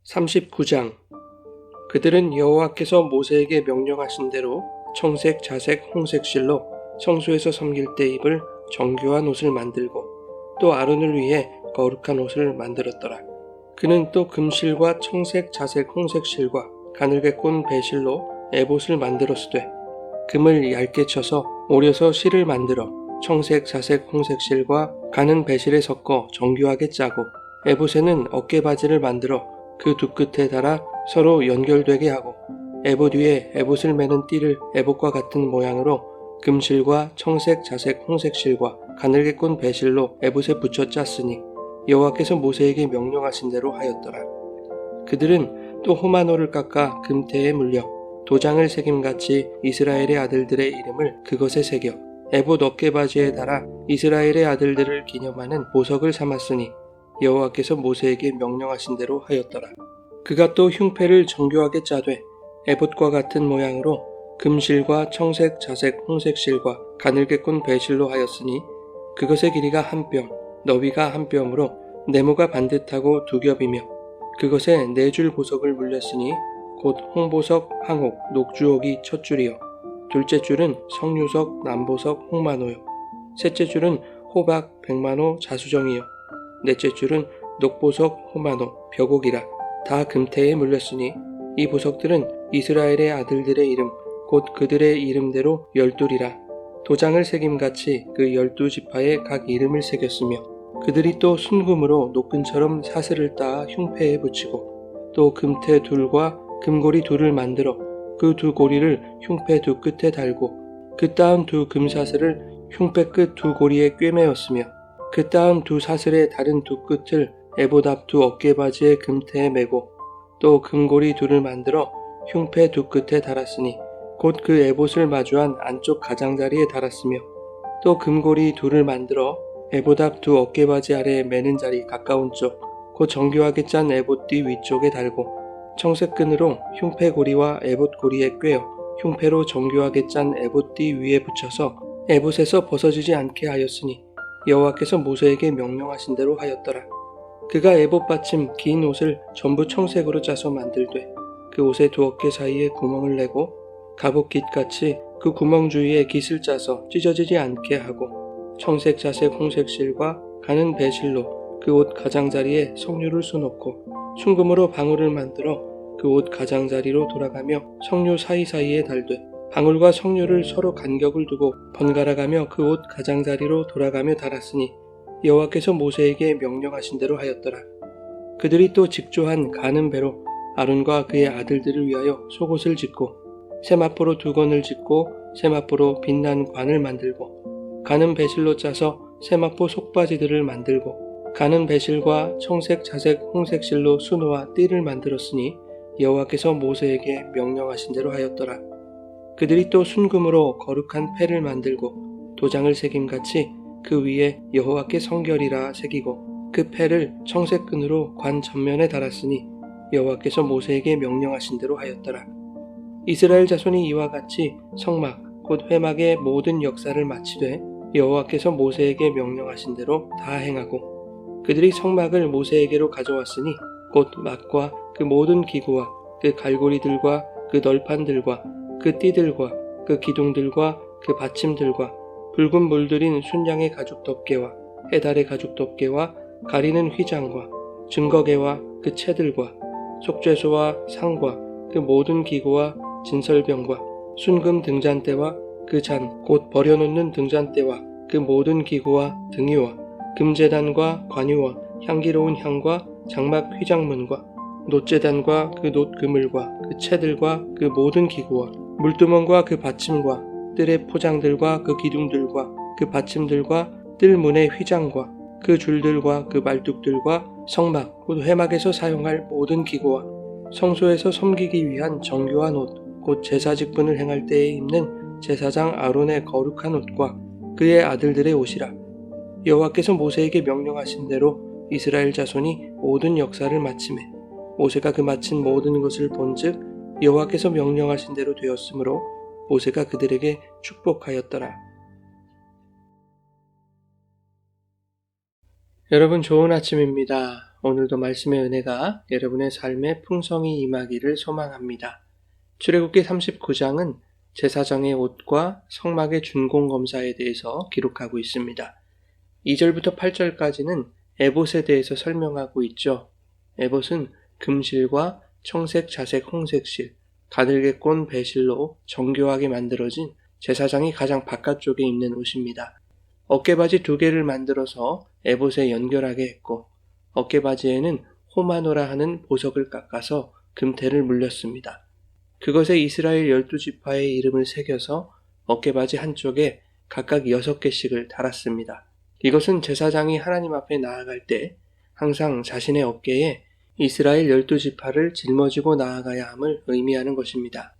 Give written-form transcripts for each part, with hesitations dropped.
39장. 그들은 여호와께서 모세에게 명령하신 대로 청색, 자색, 홍색 실로 성소에서 섬길 때 입을 정교한 옷을 만들고 또 아론을 위해 거룩한 옷을 만들었더라. 그는 또 금실과 청색, 자색, 홍색 실과 가늘게 꼰 배실로 에봇을 만들었으되 금을 얇게 쳐서 오려서 실을 만들어 청색, 자색, 홍색 실과 가는 배실에 섞어 정교하게 짜고 에봇에는 어깨바지를 만들어 그 두 끝에 달아 서로 연결되게 하고 에봇 위에 에봇을 매는 띠를 에봇과 같은 모양으로 금실과 청색, 자색, 홍색 실과 가늘게 꼰 배실로 에봇에 붙여 짰으니 여호와께서 모세에게 명령하신 대로 하였더라. 그들은 또 호마노를 깎아 금태에 물려 도장을 새김같이 이스라엘의 아들들의 이름을 그것에 새겨 에봇 어깨바지에 달아 이스라엘의 아들들을 기념하는 보석을 삼았으니 여호와께서 모세에게 명령하신 대로 하였더라. 그가 또 흉패를 정교하게 짜되 에봇과 같은 모양으로 금실과 청색, 자색, 홍색 실과 가늘게 꼰 배실로 하였으니 그것의 길이가 한 뼘, 너비가 한 뼘으로 네모가 반듯하고 두 겹이며 그것에 네 줄 보석을 물렸으니 곧 홍보석, 항옥, 녹주옥이 첫 줄이요 둘째 줄은 성유석, 남보석, 홍마노요 셋째 줄은 호박, 백마노, 자수정이요 넷째 줄은 녹보석, 호마노, 벽옥이라 다 금태에 물렸으니 이 보석들은 이스라엘의 아들들의 이름 곧 그들의 이름대로 12이라 도장을 새김같이 그 12지파에 각 이름을 새겼으며 그들이 또 순금으로 노끈처럼 사슬을 따아 흉패에 붙이고 또 금태 둘과 금고리 둘을 만들어 그 두 고리를 흉패 두 끝에 달고 그 따은 두 금사슬을 흉패 끝 두 고리에 꿰매었으며 그 따은 두 사슬의 다른 두 끝을 에봇 앞 두 어깨바지의 금태에 매고 또 금고리 둘을 만들어 흉패 두 끝에 달았으니 곧 그 에봇을 마주한 안쪽 가장자리에 달았으며 또 금고리 둘을 만들어 에봇 앞 두 어깨바지 아래에 매는 자리 가까운 쪽 곧 정교하게 짠 에봇띠 위쪽에 달고 청색끈으로 흉패 고리와 에봇 고리에 꿰어 흉패로 정교하게 짠 에봇띠 위에 붙여서 에봇에서 벗어지지 않게 하였으니 여호와께서 모세에게 명령하신 대로 하였더라. 그가 에봇 받침 긴 옷을 전부 청색으로 짜서 만들되 그 옷의 두 어깨 사이에 구멍을 내고 갑옷깃같이 그 구멍 주위에 깃을 짜서 찢어지지 않게 하고 청색, 자색, 홍색 실과 가는 배실로 그 옷 가장자리에 석류를 수놓고 순금으로 방울을 만들어 그 옷 가장자리로 돌아가며 석류 사이사이에 달되 방울과 석류를 서로 간격을 두고 번갈아가며 그 옷 가장자리로 돌아가며 달았으니 여호와께서 모세에게 명령하신 대로 하였더라. 그들이 또 직조한 가는 배로 아론과 그의 아들들을 위하여 속옷을 짓고 세마포로 두건을 짓고 세마포로 빛난 관을 만들고 가는 배실로 짜서 세마포 속바지들을 만들고 가는 배실과 청색, 자색, 홍색 실로 수노와 띠를 만들었으니 여호와께서 모세에게 명령하신 대로 하였더라. 그들이 또 순금으로 거룩한 패를 만들고 도장을 새김같이 그 위에 여호와께 성결이라 새기고 그 패를 청색끈으로 관 전면에 달았으니 여호와께서 모세에게 명령하신 대로 하였더라. 이스라엘 자손이 이와 같이 성막 곧 회막의 모든 역사를 마치되 여호와께서 모세에게 명령하신 대로 다 행하고 그들이 성막을 모세에게로 가져왔으니 곧 막과 그 모든 기구와 그 갈고리들과 그 널판들과 그 띠들과 그 기둥들과 그 받침들과 붉은 물들인 순양의 가죽 덮개와 해달의 가죽 덮개와 가리는 휘장과 증거개와 그 채들과 속죄소와 상과 그 모든 기구와 진설병과 순금 등잔대와 그 잔 곧 버려놓는 등잔대와 그 모든 기구와 등이와 금제단과 관유와 향기로운 향과 장막 휘장문과 놋제단과 그 놋 그물과 그 채들과 그 모든 기구와 물두멍과 그 받침과 뜰의 포장들과 그 기둥들과 그 받침들과 뜰문의 휘장과 그 줄들과 그 말뚝들과 성막 곧 회막에서 사용할 모든 기구와 성소에서 섬기기 위한 정교한 옷 곧 제사 직분을 행할 때에 입는 제사장 아론의 거룩한 옷과 그의 아들들의 옷이라. 여호와께서 모세에게 명령하신 대로 이스라엘 자손이 모든 역사를 마치매 모세가 그 마친 모든 것을 본즉 여호와께서 명령하신 대로 되었으므로 모세가 그들에게 축복하였더라. 여러분 좋은 아침입니다. 오늘도 말씀의 은혜가 여러분의 삶에 풍성히 임하기를 소망합니다. 출애굽기 39장은 제사장의 옷과 성막의 준공검사에 대해서 기록하고 있습니다. 2절부터 8절까지는 에봇에 대해서 설명하고 있죠. 에봇은 금실과 청색, 자색, 홍색실, 가늘게 꼰 배실로 정교하게 만들어진 제사장이 가장 바깥쪽에 입는 옷입니다. 어깨바지 2개를 만들어서 에봇에 연결하게 했고 어깨바지에는 호마노라 하는 보석을 깎아서 금테를 물렸습니다. 그것에 이스라엘 12지파의 이름을 새겨서 어깨바지 한쪽에 각각 6개씩을 달았습니다. 이것은 제사장이 하나님 앞에 나아갈 때 항상 자신의 어깨에 이스라엘 12지파를 짊어지고 나아가야 함을 의미하는 것입니다.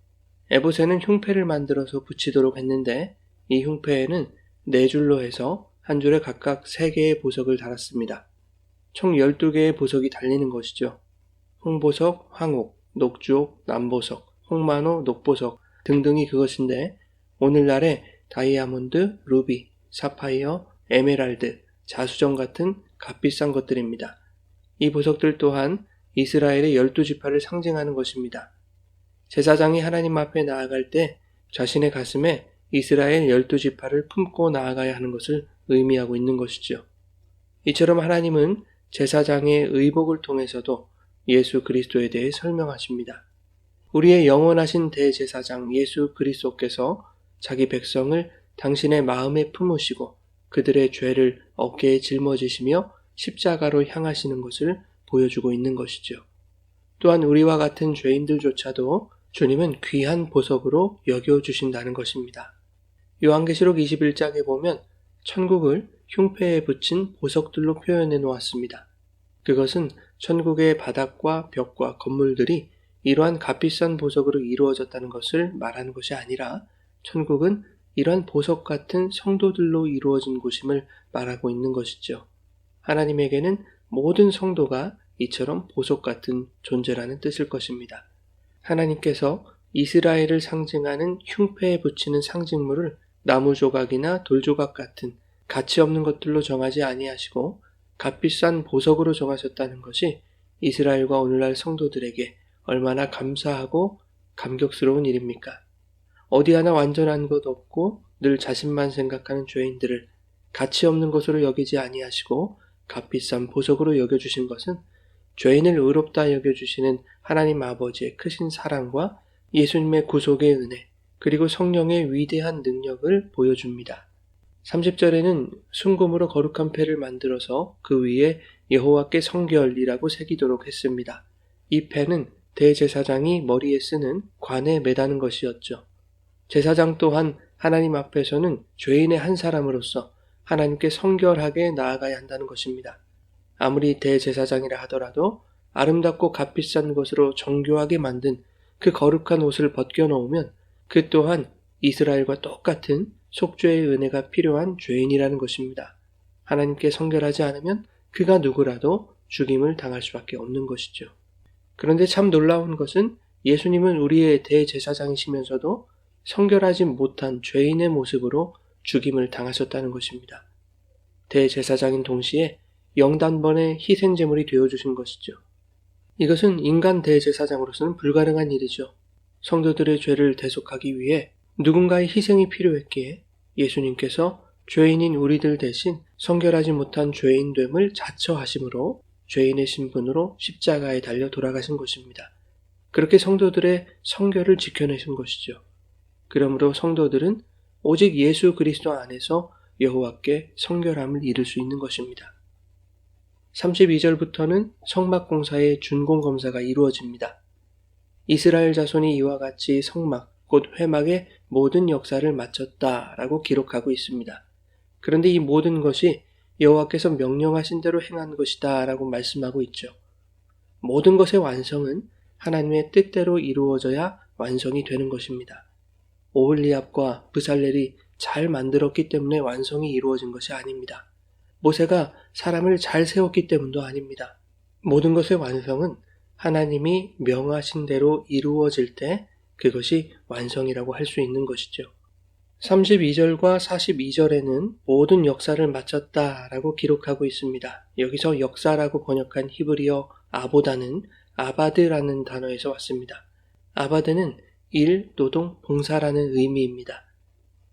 에봇에는 흉패를 만들어서 붙이도록 했는데 이 흉패에는 4줄로 해서 한 줄에 각각 3개의 보석을 달았습니다. 총 12개의 보석이 달리는 것이죠. 홍보석, 황옥, 녹주옥, 남보석, 홍마노, 녹보석 등등이 그것인데 오늘날의 다이아몬드, 루비, 사파이어, 에메랄드, 자수정 같은 값비싼 것들입니다. 이 보석들 또한 이스라엘의 12지파를 상징하는 것입니다. 제사장이 하나님 앞에 나아갈 때 자신의 가슴에 이스라엘 12지파를 품고 나아가야 하는 것을 의미하고 있는 것이죠. 이처럼 하나님은 제사장의 의복을 통해서도 예수 그리스도에 대해 설명하십니다. 우리의 영원하신 대제사장 예수 그리스도께서 자기 백성을 당신의 마음에 품으시고 그들의 죄를 어깨에 짊어지시며 십자가로 향하시는 것을 보여주고 있는 것이죠. 또한 우리와 같은 죄인들조차도 주님은 귀한 보석으로 여겨주신다는 것입니다. 요한계시록 21장에 보면 천국을 흉패에 붙인 보석들로 표현해 놓았습니다. 그것은 천국의 바닥과 벽과 건물들이 이러한 값비싼 보석으로 이루어졌다는 것을 말하는 것이 아니라 천국은 이러한 보석 같은 성도들로 이루어진 곳임을 말하고 있는 것이죠. 하나님에게는 모든 성도가 이처럼 보석 같은 존재라는 뜻일 것입니다. 하나님께서 이스라엘을 상징하는 흉패에 붙이는 상징물을 나무 조각이나 돌 조각 같은 가치 없는 것들로 정하지 아니하시고 값비싼 보석으로 정하셨다는 것이 이스라엘과 오늘날 성도들에게 얼마나 감사하고 감격스러운 일입니까? 어디 하나 완전한 것 없고 늘 자신만 생각하는 죄인들을 가치 없는 것으로 여기지 아니하시고 값비싼 보석으로 여겨주신 것은 죄인을 의롭다 여겨주시는 하나님 아버지의 크신 사랑과 예수님의 구속의 은혜 그리고 성령의 위대한 능력을 보여줍니다. 30절에는 순금으로 거룩한 패를 만들어서 그 위에 여호와께 성결이라고 새기도록 했습니다. 이 패는 대제사장이 머리에 쓰는 관에 매다는 것이었죠. 제사장 또한 하나님 앞에서는 죄인의 한 사람으로서 하나님께 성결하게 나아가야 한다는 것입니다. 아무리 대제사장이라 하더라도 아름답고 값비싼 것으로 정교하게 만든 그 거룩한 옷을 벗겨놓으면 그 또한 이스라엘과 똑같은 속죄의 은혜가 필요한 죄인이라는 것입니다. 하나님께 성결하지 않으면 그가 누구라도 죽임을 당할 수밖에 없는 것이죠. 그런데 참 놀라운 것은 예수님은 우리의 대제사장이시면서도 성결하지 못한 죄인의 모습으로 죽임을 당하셨다는 것입니다. 대제사장인 동시에 영단번의 희생제물이 되어주신 것이죠. 이것은 인간 대제사장으로서는 불가능한 일이죠. 성도들의 죄를 대속하기 위해 누군가의 희생이 필요했기에 예수님께서 죄인인 우리들 대신 성결하지 못한 죄인됨을 자처하심으로 죄인의 신분으로 십자가에 달려 돌아가신 것입니다. 그렇게 성도들의 성결을 지켜내신 것이죠. 그러므로 성도들은 오직 예수 그리스도 안에서 여호와께 성결함을 이룰 수 있는 것입니다. 32절부터는 성막공사의 준공검사가 이루어집니다. 이스라엘 자손이 이와 같이 성막, 곧 회막의 모든 역사를 마쳤다라고 기록하고 있습니다. 그런데 이 모든 것이 여호와께서 명령하신 대로 행한 것이다 라고 말씀하고 있죠. 모든 것의 완성은 하나님의 뜻대로 이루어져야 완성이 되는 것입니다. 오홀리압과 브살렐이 잘 만들었기 때문에 완성이 이루어진 것이 아닙니다. 모세가 사람을 잘 세웠기 때문도 아닙니다. 모든 것의 완성은 하나님이 명하신 대로 이루어질 때 그것이 완성이라고 할 수 있는 것이죠. 32절과 42절에는 모든 역사를 마쳤다라고 기록하고 있습니다. 여기서 역사라고 번역한 히브리어 아보다는 아바드라는 단어에서 왔습니다. 아바드는 일, 노동, 봉사라는 의미입니다.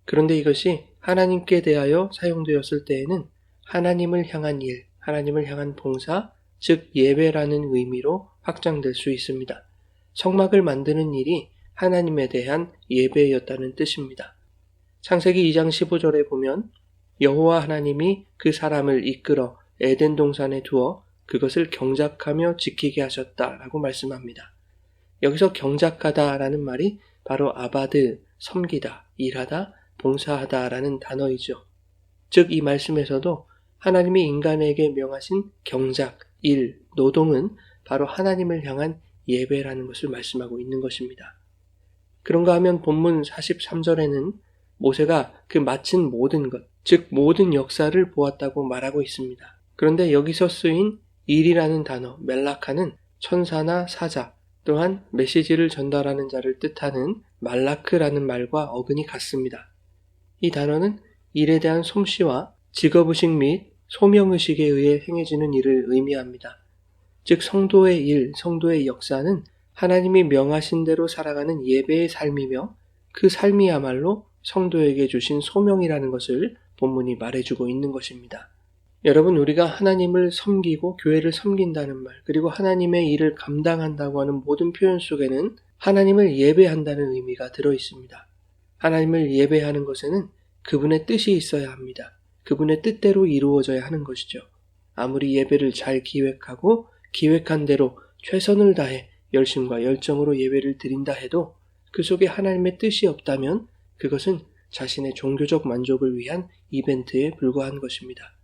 그런데 이것이 하나님께 대하여 사용되었을 때에는 하나님을 향한 일, 하나님을 향한 봉사, 즉 예배라는 의미로 확장될 수 있습니다. 성막을 만드는 일이 하나님에 대한 예배였다는 뜻입니다. 창세기 2장 15절에 보면 여호와 하나님이 그 사람을 이끌어 에덴 동산에 두어 그것을 경작하며 지키게 하셨다라고 말씀합니다. 여기서 경작하다라는 말이 바로 아바드, 섬기다, 일하다, 봉사하다라는 단어이죠. 즉 이 말씀에서도 하나님이 인간에게 명하신 경작, 일, 노동은 바로 하나님을 향한 예배라는 것을 말씀하고 있는 것입니다. 그런가 하면 본문 43절에는 모세가 그 마친 모든 것, 즉 모든 역사를 보았다고 말하고 있습니다. 그런데 여기서 쓰인 일이라는 단어, 멜라카는 천사나 사자, 또한 메시지를 전달하는 자를 뜻하는 말라크라는 말과 어근이 같습니다. 이 단어는 일에 대한 솜씨와 직업의식 및 소명의식에 의해 행해지는 일을 의미합니다. 즉 성도의 일, 성도의 역사는 하나님이 명하신 대로 살아가는 예배의 삶이며 그 삶이야말로 성도에게 주신 소명이라는 것을 본문이 말해주고 있는 것입니다. 여러분, 우리가 하나님을 섬기고 교회를 섬긴다는 말, 그리고 하나님의 일을 감당한다고 하는 모든 표현 속에는 하나님을 예배한다는 의미가 들어있습니다. 하나님을 예배하는 것에는 그분의 뜻이 있어야 합니다. 그분의 뜻대로 이루어져야 하는 것이죠. 아무리 예배를 잘 기획하고 기획한 대로 최선을 다해 열심과 열정으로 예배를 드린다 해도 그 속에 하나님의 뜻이 없다면 그것은 자신의 종교적 만족을 위한 이벤트에 불과한 것입니다.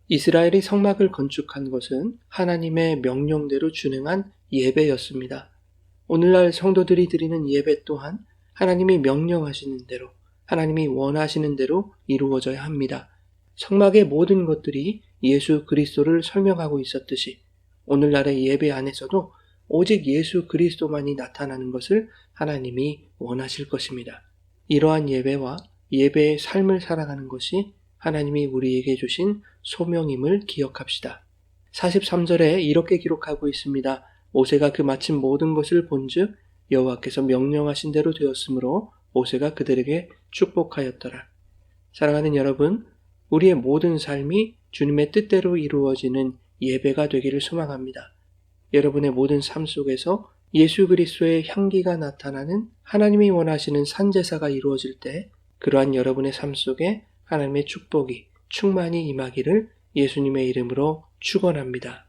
이스라엘이 성막을 건축한 것은 하나님의 명령대로 준행한 예배였습니다. 오늘날 성도들이 드리는 예배 또한 하나님이 명령하시는 대로, 하나님이 원하시는 대로 이루어져야 합니다. 성막의 모든 것들이 예수 그리스도를 설명하고 있었듯이 오늘날의 예배 안에서도 오직 예수 그리스도만이 나타나는 것을 하나님이 원하실 것입니다. 이러한 예배와 예배의 삶을 살아가는 것이 하나님이 우리에게 주신 소명임을 기억합시다. 43절에 이렇게 기록하고 있습니다. 모세가 그 마친 모든 것을 본즉 여호와께서 명령하신 대로 되었으므로 모세가 그들에게 축복하였더라. 사랑하는 여러분, 우리의 모든 삶이 주님의 뜻대로 이루어지는 예배가 되기를 소망합니다. 여러분의 모든 삶 속에서 예수 그리스도의 향기가 나타나는 하나님이 원하시는 산제사가 이루어질 때 그러한 여러분의 삶 속에 하나님의 축복이 충만히 임하기를 예수님의 이름으로 축원합니다.